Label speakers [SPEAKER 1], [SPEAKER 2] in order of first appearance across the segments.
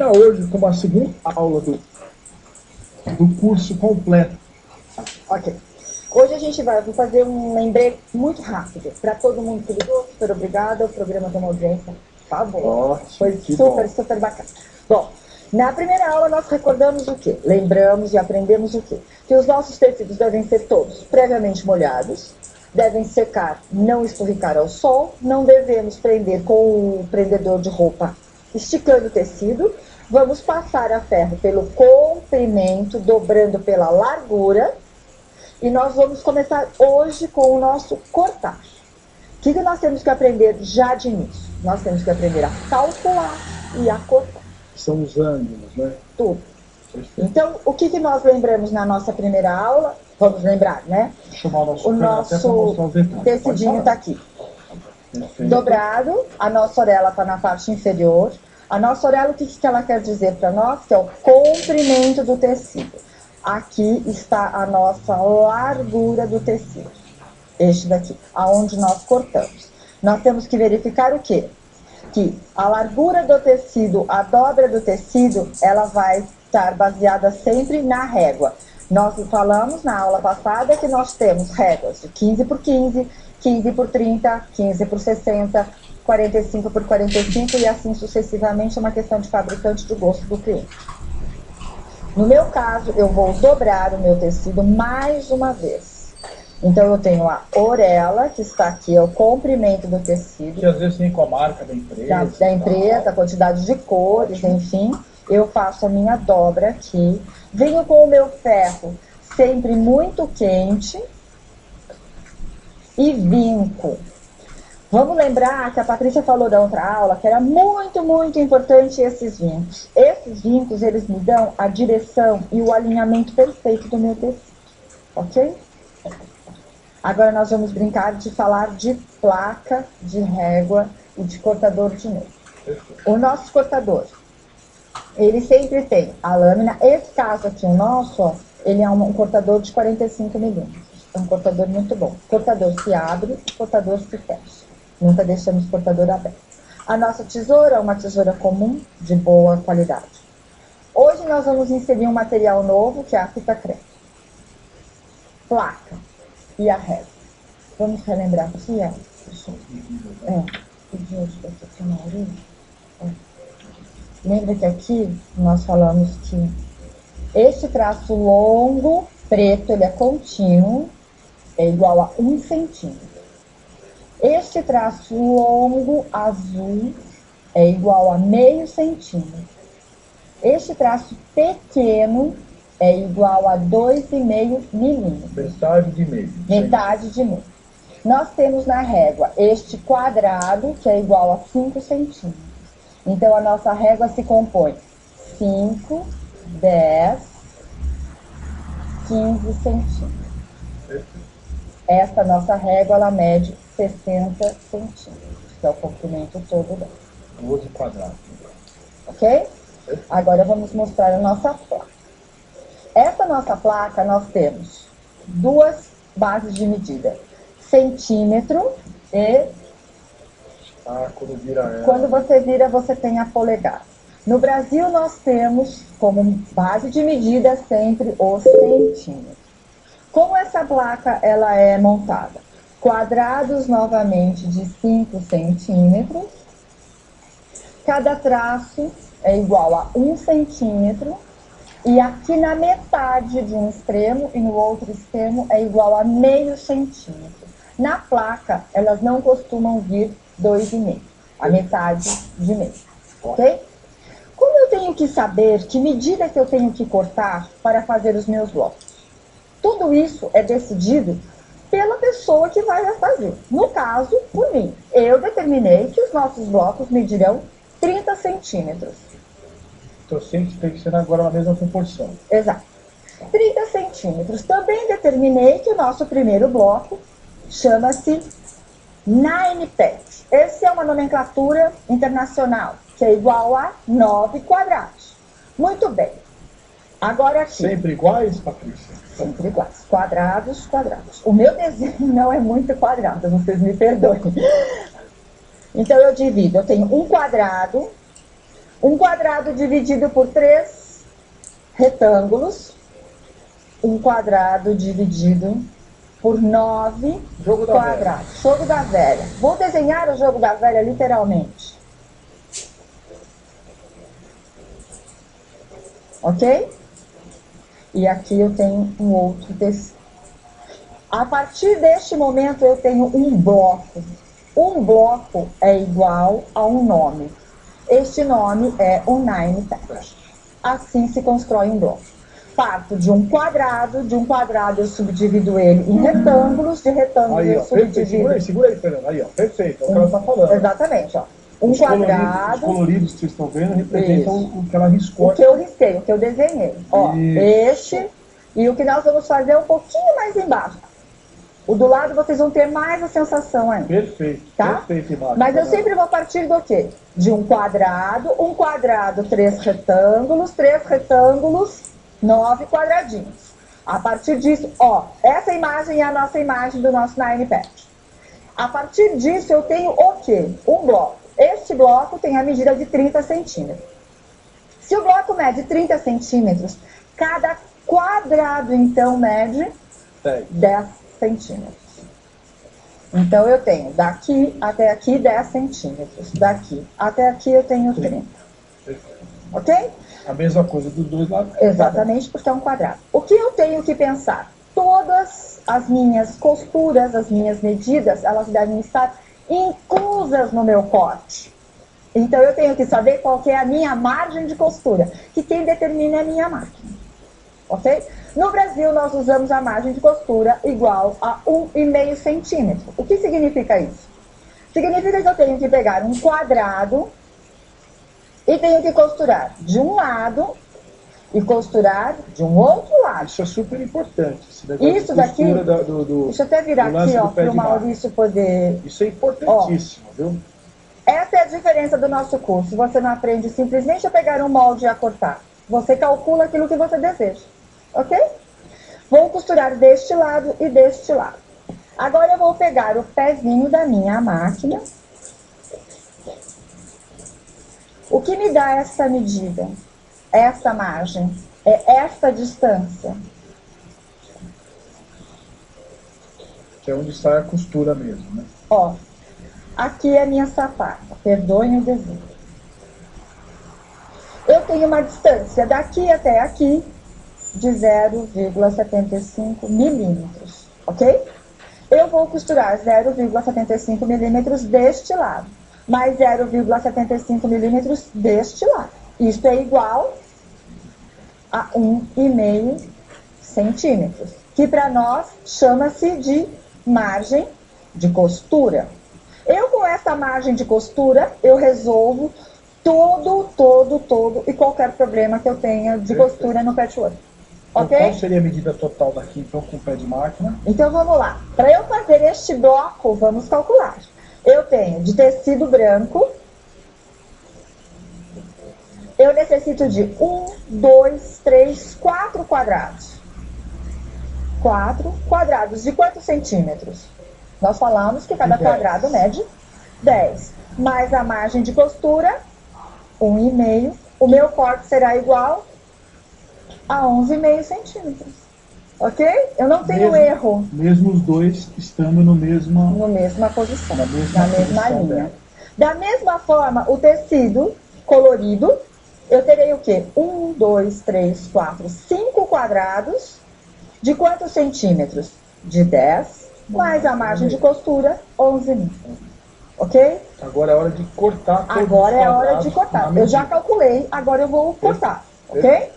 [SPEAKER 1] entrar hoje com a segunda aula do curso completo.
[SPEAKER 2] Ok. Hoje a gente vai fazer um lembrete muito rápido. Para todo mundo que ligou, super obrigada. O programa tem uma audiência fabulosa. Foi super bacana. Bom, na primeira aula nós recordamos o quê? Lembramos e aprendemos o quê? Que os nossos tecidos devem ser todos previamente molhados, devem secar, não esturricar ao sol, não devemos prender com o prendedor de roupa esticando o tecido. Vamos passar a ferro pelo comprimento, dobrando pela largura. E nós vamos começar hoje com o nosso cortar. O que nós temos que aprender já de início? Nós temos que aprender a calcular e a cortar.
[SPEAKER 1] São os ângulos, né?
[SPEAKER 2] Tudo. Perfeito. Então, o que nós lembramos na nossa primeira aula? Vamos lembrar, né?
[SPEAKER 1] Chamar o nosso
[SPEAKER 2] tecidinho está aqui. Perfeito. Dobrado, a nossa orelha está na parte inferior. A nossa orelha, o que ela quer dizer para nós? Que é o comprimento do tecido. Aqui está a nossa largura do tecido. Este daqui, aonde nós cortamos. Nós temos que verificar o quê? Que a largura do tecido, a dobra do tecido, ela vai estar baseada sempre na régua. Nós falamos na aula passada que nós temos réguas de 15 por 15, 15 por 30, 15 por 60, 45 por 45 e assim sucessivamente, é uma questão de fabricante, de gosto do cliente. No meu caso, eu vou dobrar o meu tecido mais uma vez. Então, eu tenho a orelha, que está aqui, é o comprimento do tecido.
[SPEAKER 1] Que às vezes tem com a marca da empresa.
[SPEAKER 2] Da empresa, a quantidade de cores, enfim. Eu faço a minha dobra aqui. Venho com o meu ferro sempre muito quente. E vinco. Vamos lembrar que a Patrícia falou da outra aula que era muito importante esses vincos. Esses vincos, eles me dão a direção e o alinhamento perfeito do meu tecido. Ok? Agora nós vamos brincar de falar de placa, de régua e de cortador de meio. O nosso cortador, ele sempre tem a lâmina. Esse caso aqui, o nosso, ó, ele é um cortador de 45 milímetros. É um cortador muito bom. Cortador se abre, cortador se fecha. Nunca deixamos o cortador aberto. A nossa tesoura é uma tesoura comum, de boa qualidade. Hoje nós vamos inserir um material novo, que é a fita crepe. Placa e a régua. Vamos relembrar aqui, ó. Lembra que aqui nós falamos que este traço longo, preto, ele é contínuo, é igual a 1 centímetro. Este traço longo azul é igual a meio centímetro. Este traço pequeno é igual a 2,5 milímetros.
[SPEAKER 1] Metade de meio.
[SPEAKER 2] Metade de meio. Nós temos na régua este quadrado, que é igual a 5 centímetros. Então, a nossa régua se compõe 5, 10, 15 centímetros. Esta nossa régua, ela mede 60 centímetros, que é o comprimento todo dela.
[SPEAKER 1] 12 quadrados.
[SPEAKER 2] Ok? Agora vamos mostrar a nossa placa. Essa nossa placa, nós temos duas bases de medida. Centímetro e... Quando você vira, você tem a polegada. No Brasil, nós temos como base de medida sempre o centímetro. Como essa placa ela é montada? Quadrados novamente de 5 centímetros. Cada traço é igual a 1 centímetro. E aqui na metade de um extremo e no outro extremo é igual a meio centímetro. Na placa, elas não costumam vir 2,5. A metade de meio. Ok? Como eu tenho que saber que medida que eu tenho que cortar para fazer os meus blocos? Tudo isso é decidido pela pessoa que vai fazer. No caso, por mim, eu determinei que os nossos blocos medirão 30 centímetros.
[SPEAKER 1] Então sempre tem que ser agora na mesma proporção.
[SPEAKER 2] Exato. 30 centímetros. Também determinei que o nosso primeiro bloco chama-se 9 pets. Essa é uma nomenclatura internacional, que é igual a 9 quadrados. Muito bem. Agora aqui.
[SPEAKER 1] Sempre iguais, Patrícia?
[SPEAKER 2] Sempre iguais. Quadrados, quadrados. O meu desenho não é muito quadrado, vocês me perdoem. Então, eu divido. Eu tenho um quadrado Um quadrado dividido por 3 retângulos. Um quadrado dividido por 9
[SPEAKER 1] Jogo da
[SPEAKER 2] quadrados. Jogo da velha. Vou desenhar o jogo da velha literalmente. Ok? E aqui eu tenho um outro tecido. A partir deste momento eu tenho um bloco. Um bloco é igual a um nome. Este nome é um nine pad. Assim se constrói um bloco. Parto de um quadrado eu subdivido ele em retângulos, de retângulos
[SPEAKER 1] Aí,
[SPEAKER 2] eu
[SPEAKER 1] ó, perfeito.
[SPEAKER 2] subdivido...
[SPEAKER 1] Segura aí, Fernanda. Aí, ó, perfeito. É o que ela está falando.
[SPEAKER 2] Exatamente, ó. Um
[SPEAKER 1] Os
[SPEAKER 2] quadrado...
[SPEAKER 1] coloridos que vocês estão vendo representam o que ela riscou.
[SPEAKER 2] O que eu risquei, o que eu desenhei. Ó, este... E o que nós vamos fazer é um pouquinho mais embaixo. O do lado vocês vão ter mais a sensação ainda.
[SPEAKER 1] Perfeito,
[SPEAKER 2] tá?
[SPEAKER 1] perfeito, Inácio.
[SPEAKER 2] Mas eu sempre vou partir do quê? De um quadrado, 3 retângulos, 9 quadradinhos. A partir disso, ó, essa imagem é a nossa imagem do nosso Nine Pad. A partir disso eu tenho o quê? Um bloco. Este bloco tem a medida de 30 centímetros. Se o bloco mede 30 centímetros, cada quadrado, então, mede 10 centímetros. Então, eu tenho daqui até aqui 10 centímetros. Daqui até aqui eu tenho 30. Ok?
[SPEAKER 1] A mesma coisa dos dois lados.
[SPEAKER 2] Exatamente, porque é um quadrado. O que eu tenho que pensar? Todas as minhas costuras, as minhas medidas, elas devem estar inclusas no meu corte. Então, eu tenho que saber qual que é a minha margem de costura, que quem determina é a minha máquina. Ok? No Brasil, nós usamos a margem de costura igual a 1,5 centímetro. O que significa isso? Significa que eu tenho que pegar um quadrado e tenho que costurar de um lado e costurar de um outro lado.
[SPEAKER 1] Isso é super importante.
[SPEAKER 2] Isso daqui, deixa eu até virar aqui, ó, para o Maurício poder...
[SPEAKER 1] Isso é importantíssimo, ó, viu?
[SPEAKER 2] Essa é a diferença do nosso curso. Você não aprende simplesmente a pegar um molde e a cortar. Você calcula aquilo que você deseja. Ok? Vou costurar deste lado e deste lado. Agora eu vou pegar o pezinho da minha máquina. O que me dá essa medida? Essa margem? É essa distância?
[SPEAKER 1] Que é onde sai a costura mesmo, né?
[SPEAKER 2] Ó, aqui é a minha sapata. Perdoem o desenho. Eu tenho uma distância daqui até aqui de 0,75 milímetros, ok? Eu vou costurar 0,75 milímetros deste lado, mais 0,75 milímetros deste lado. Isso é igual a 1,5 centímetros, que para nós chama-se de margem de costura. Eu, com essa margem de costura, eu resolvo todo e qualquer problema que eu tenha de costura no patchwork. Ok?
[SPEAKER 1] Qual seria a medida total daqui, então, com o pé de máquina?
[SPEAKER 2] Então, vamos lá. Para eu fazer este bloco, vamos calcular. Eu tenho de tecido branco, eu necessito de 4 quadrados. 4 quadrados. De quantos centímetros? Nós falamos que cada quadrado mede 10. Mais a margem de costura, 1,5. O meu corte será igual a 11,5 centímetros. Ok? Eu não tenho erro.
[SPEAKER 1] Mesmo os dois estando no mesma
[SPEAKER 2] posição,
[SPEAKER 1] na mesma
[SPEAKER 2] linha.
[SPEAKER 1] Dela.
[SPEAKER 2] Da mesma forma, o tecido colorido, eu terei o quê? 5 quadrados. De quantos centímetros? De 10, mais a margem de costura, 11,5. Ok?
[SPEAKER 1] Agora é hora de cortar.
[SPEAKER 2] Agora é a hora de cortar. Eu já calculei, agora eu vou cortar. Ok?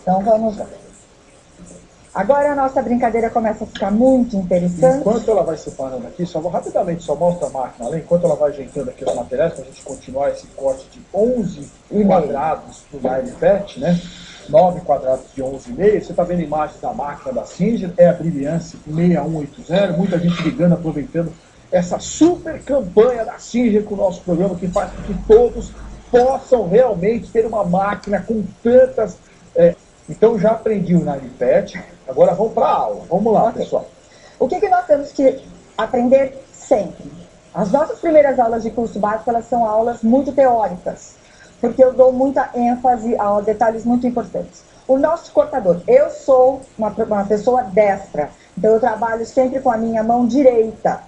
[SPEAKER 2] Então, vamos lá. Agora a nossa brincadeira começa a ficar muito interessante.
[SPEAKER 1] Enquanto ela vai separando aqui, só vou rapidamente, só mostra a máquina ali, enquanto ela vai ajeitando aqui os materiais, para a gente continuar esse corte de 11 quadrados do Nine Pad, né? 9 quadrados de 11,5. Você está vendo a imagem da máquina da Singer, é a Brilliance 6180, muita gente ligando, aproveitando essa super campanha da Singer com o nosso programa, que faz com que todos possam realmente ter uma máquina com tantas... Então já aprendi o Nine Pad, agora vamos para a aula. Vamos lá, pessoal.
[SPEAKER 2] O que nós temos que aprender sempre? As nossas primeiras aulas de curso básico, elas são aulas muito teóricas, porque eu dou muita ênfase a detalhes muito importantes. O nosso cortador, eu sou uma pessoa destra, então eu trabalho sempre com a minha mão direita.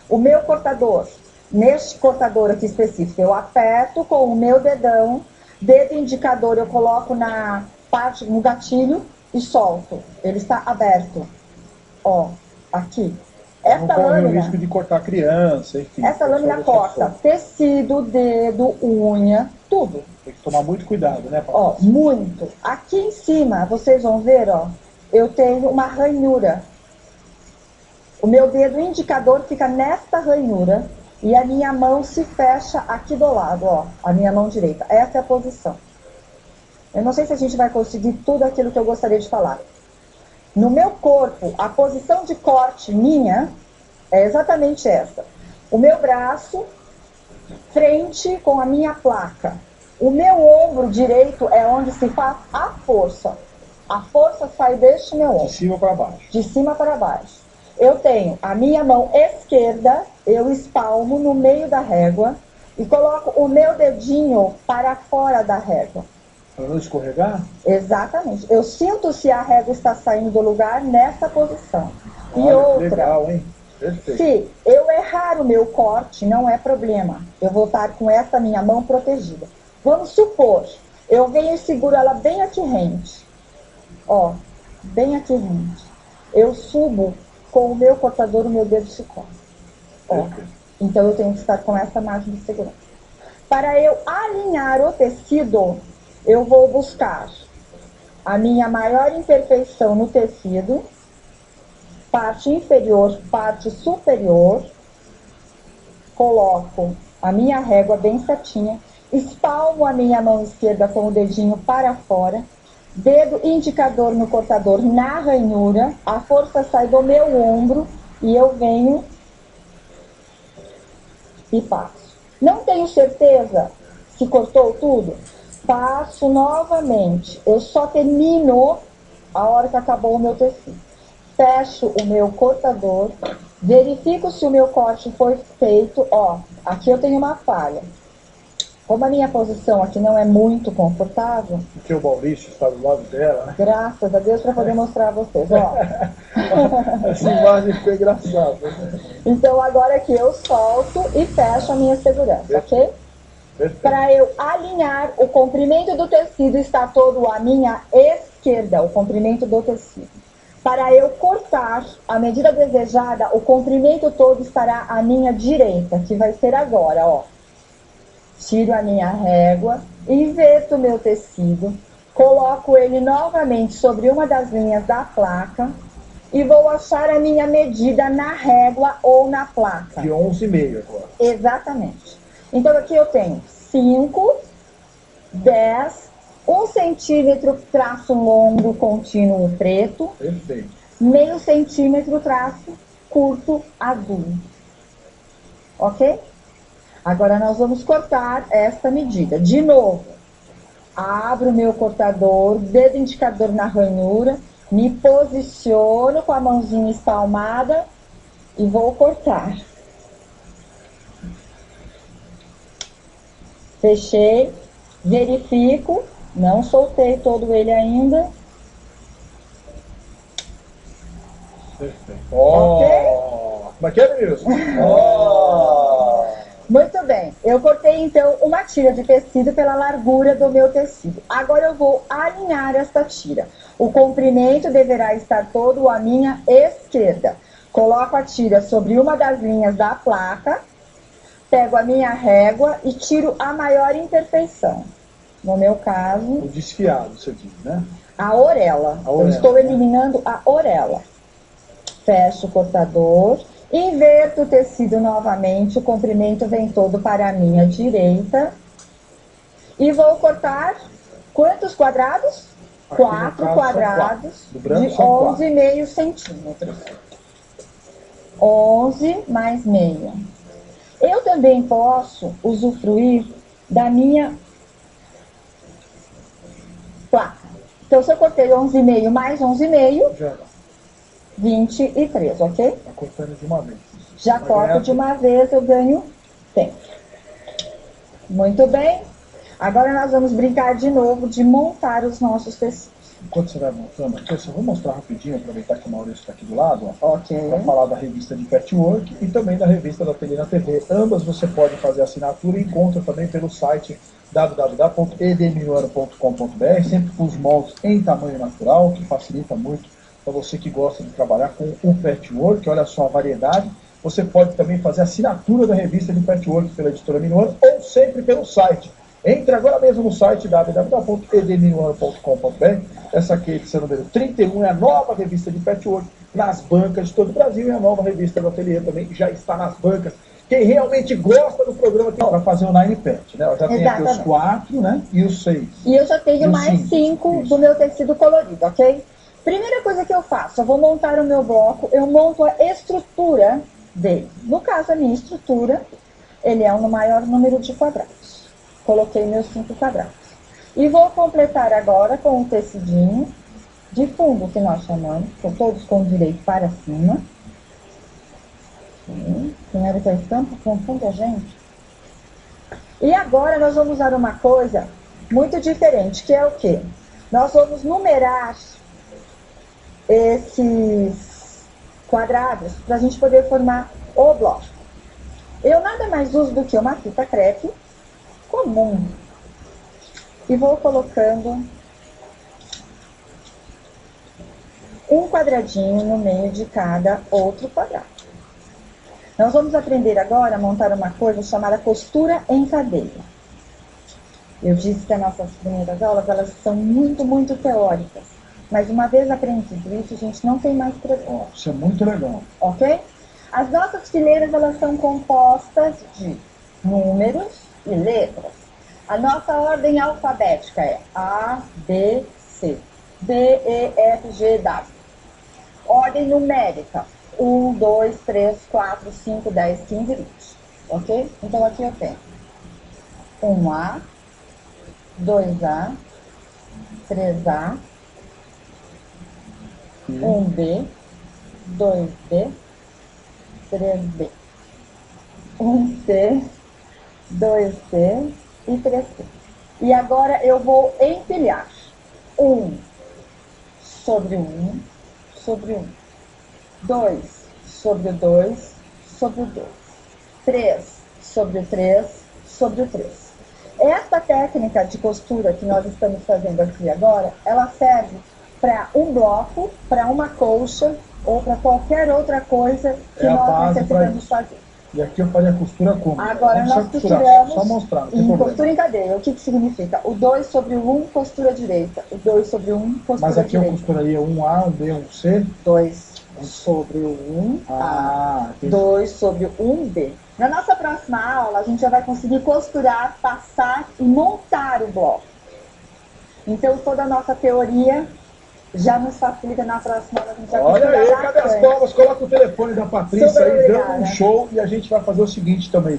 [SPEAKER 2] O meu cortador, neste cortador aqui específico, eu aperto com o meu dedão, dedo indicador eu coloco na parte, no gatilho e solto. Ele está aberto. Ó, aqui.
[SPEAKER 1] Essa não corre o risco de cortar criança, enfim.
[SPEAKER 2] Essa lâmina corta tecido, dedo, unha, tudo.
[SPEAKER 1] Tem que tomar muito cuidado, né,
[SPEAKER 2] Ó, muito. Aqui em cima, vocês vão ver, ó, eu tenho uma ranhura. O meu dedo indicador fica nesta ranhura e a minha mão se fecha aqui do lado, ó, a minha mão direita. Essa é a posição. Eu não sei se a gente vai conseguir tudo aquilo que eu gostaria de falar. No meu corpo, a posição de corte minha é exatamente essa. O meu braço, frente com a minha placa. O meu ombro direito é onde se faz a força. A força sai deste meu ombro.
[SPEAKER 1] De cima para baixo.
[SPEAKER 2] De cima para baixo. Eu tenho a minha mão esquerda, eu espalmo no meio da régua e coloco o meu dedinho para fora da régua.
[SPEAKER 1] Para não escorregar?
[SPEAKER 2] Exatamente. Eu sinto se a régua está saindo do lugar nessa posição.
[SPEAKER 1] Olha,
[SPEAKER 2] e outra,
[SPEAKER 1] legal, hein? Perfeito.
[SPEAKER 2] Se eu errar o meu corte, não é problema. Eu vou estar com essa minha mão protegida. Vamos supor, eu venho e seguro ela bem aqui rente. Ó, bem aqui rente. Eu subo com o meu cortador, o meu dedo se corta. Ó, então eu tenho que estar com essa margem de segurança. Para eu alinhar o tecido, eu vou buscar a minha maior imperfeição no tecido, parte inferior, parte superior, coloco a minha régua bem certinha, espalmo a minha mão esquerda com o dedinho para fora, dedo indicador no cortador na ranhura, a força sai do meu ombro e eu venho e passo. Não tenho certeza se cortou tudo? Passo novamente. Eu só termino a hora que acabou o meu tecido. Fecho o meu cortador, verifico se o meu corte foi feito. Ó, aqui eu tenho uma falha. Como a minha posição aqui não é muito confortável...
[SPEAKER 1] Porque o Maurício está do lado dela, né?
[SPEAKER 2] Graças a Deus para poder mostrar a vocês, ó.
[SPEAKER 1] Essa imagem ficou engraçada.
[SPEAKER 2] Então agora aqui eu solto e fecho a minha segurança, ok? Para eu alinhar, o comprimento do tecido está todo à minha esquerda, o comprimento do tecido. Para eu cortar a medida desejada, o comprimento todo estará à minha direita, que vai ser agora, ó. Tiro a minha régua, inverto o meu tecido, coloco ele novamente sobre uma das linhas da placa e vou achar a minha medida na régua ou na placa.
[SPEAKER 1] De 11,5 agora.
[SPEAKER 2] Exatamente. Então aqui eu tenho 5, 10, 1 centímetro traço longo contínuo preto.
[SPEAKER 1] Perfeito.
[SPEAKER 2] Meio centímetro traço curto azul. Ok? Agora nós vamos cortar esta medida. De novo, abro o meu cortador, dedo indicador na ranhura, me posiciono com a mãozinha espalmada e vou cortar. Fechei, verifico, não soltei todo ele ainda.
[SPEAKER 1] Perfeito.
[SPEAKER 2] Ok?
[SPEAKER 1] Como é que é, Nilson?
[SPEAKER 2] Muito bem, eu cortei então uma tira de tecido pela largura do meu tecido. Agora eu vou alinhar esta tira. O comprimento deverá estar todo à minha esquerda. Coloco a tira sobre uma das linhas da placa, pego a minha régua e tiro a maior imperfeição. No meu caso...
[SPEAKER 1] O desfiado, você diz, né?
[SPEAKER 2] A orelha. Eu estou eliminando a orelha. Fecho o cortador, inverto o tecido novamente, o comprimento vem todo para a minha direita. E vou cortar quantos quadrados? 4 quadrados de 11,5 centímetros. 11 mais meio. Eu também posso usufruir da minha placa. Então, se eu cortei 11,5 mais 11,5, 23, ok?
[SPEAKER 1] Tá cortando de uma vez.
[SPEAKER 2] Já corto de uma vez, eu ganho tempo. Muito bem. Agora nós vamos brincar de novo de montar os nossos tecidos.
[SPEAKER 1] Enquanto você vai montando aqui, eu só vou mostrar rapidinho, aproveitar que o Maurício está aqui do lado, ó,
[SPEAKER 2] Ok.
[SPEAKER 1] para falar da revista de Patchwork e também da revista da Ateliê na TV. Ambas você pode fazer assinatura e encontra também pelo site www.edminuano.com.br, sempre com os moldes em tamanho natural, que facilita muito para você que gosta de trabalhar com o patchwork. Olha só a variedade. Você pode também fazer assinatura da revista de patchwork pela editora Minuano ou sempre pelo site. Entre agora mesmo no site www.edminuano.com.br. Essa aqui é a edição número 31, é a nova revista de patchwork nas bancas de todo o Brasil, e a nova revista do Ateliê também já está nas bancas. Quem realmente gosta do programa tem para fazer o Nine Pet, né? Eu já tenho aqui os 4, né? E os 6.
[SPEAKER 2] E eu já tenho mais 5 do meu tecido colorido, ok? Primeira coisa que eu faço, eu vou montar o meu bloco, eu monto a estrutura dele. No caso, a minha estrutura, ele é no maior número de quadrados. Coloquei meus 5 quadrados. E vou completar agora com o tecidinho de fundo, que nós chamamos, todos com o direito para cima. Tem hora que a estampa confunde a gente. E agora nós vamos usar uma coisa muito diferente, que é o quê? Nós vamos numerar esses quadrados para a gente poder formar o bloco. Eu nada mais uso do que uma fita crepe comum. E vou colocando um quadradinho no meio de cada outro quadrado. Nós vamos aprender agora a montar uma coisa chamada costura em cadeia. Eu disse que as nossas primeiras aulas, elas são muito, muito teóricas. Mas uma vez aprendido isso, a gente não tem mais problema.
[SPEAKER 1] Isso é muito legal.
[SPEAKER 2] Ok? As nossas fileiras, elas são compostas de números e letras. A nossa ordem alfabética é A, B, C, D, E, F, G, W. Ordem numérica, 1, 2, 3, 4, 5, 10, 15, 20. Ok? Então aqui eu tenho 1A, 2A, 3A, 1B, 2B, 3B, 1C, 2C e 3C. E agora eu vou empilhar 1 sobre 1 sobre 1, 2 sobre o 2 sobre o 2, 3 sobre o 3 sobre o 3. Esta técnica de costura que nós estamos fazendo aqui agora, ela serve para um bloco, para uma colcha ou para qualquer outra coisa que nós necessitamos fazer.
[SPEAKER 1] E aqui eu faria a costura como?
[SPEAKER 2] Agora nós costuramos
[SPEAKER 1] só mostrar, não tem
[SPEAKER 2] em
[SPEAKER 1] problema.
[SPEAKER 2] costura em cadeia. O que significa? O 2 sobre o 1, costura direita. O 2 sobre o 1, costura direita.
[SPEAKER 1] Mas aqui eu costuraria um A, um B, um C?
[SPEAKER 2] 2 sobre o 1A, 2 sobre o 1B. Na nossa próxima aula, a gente já vai conseguir costurar, passar e montar o bloco. Então, toda a nossa teoria já nos facilita na próxima aula. A gente vai
[SPEAKER 1] Olha aí, cadê as palmas? Coloca o telefone da Patrícia aí, dando um show, e a gente vai fazer o seguinte também.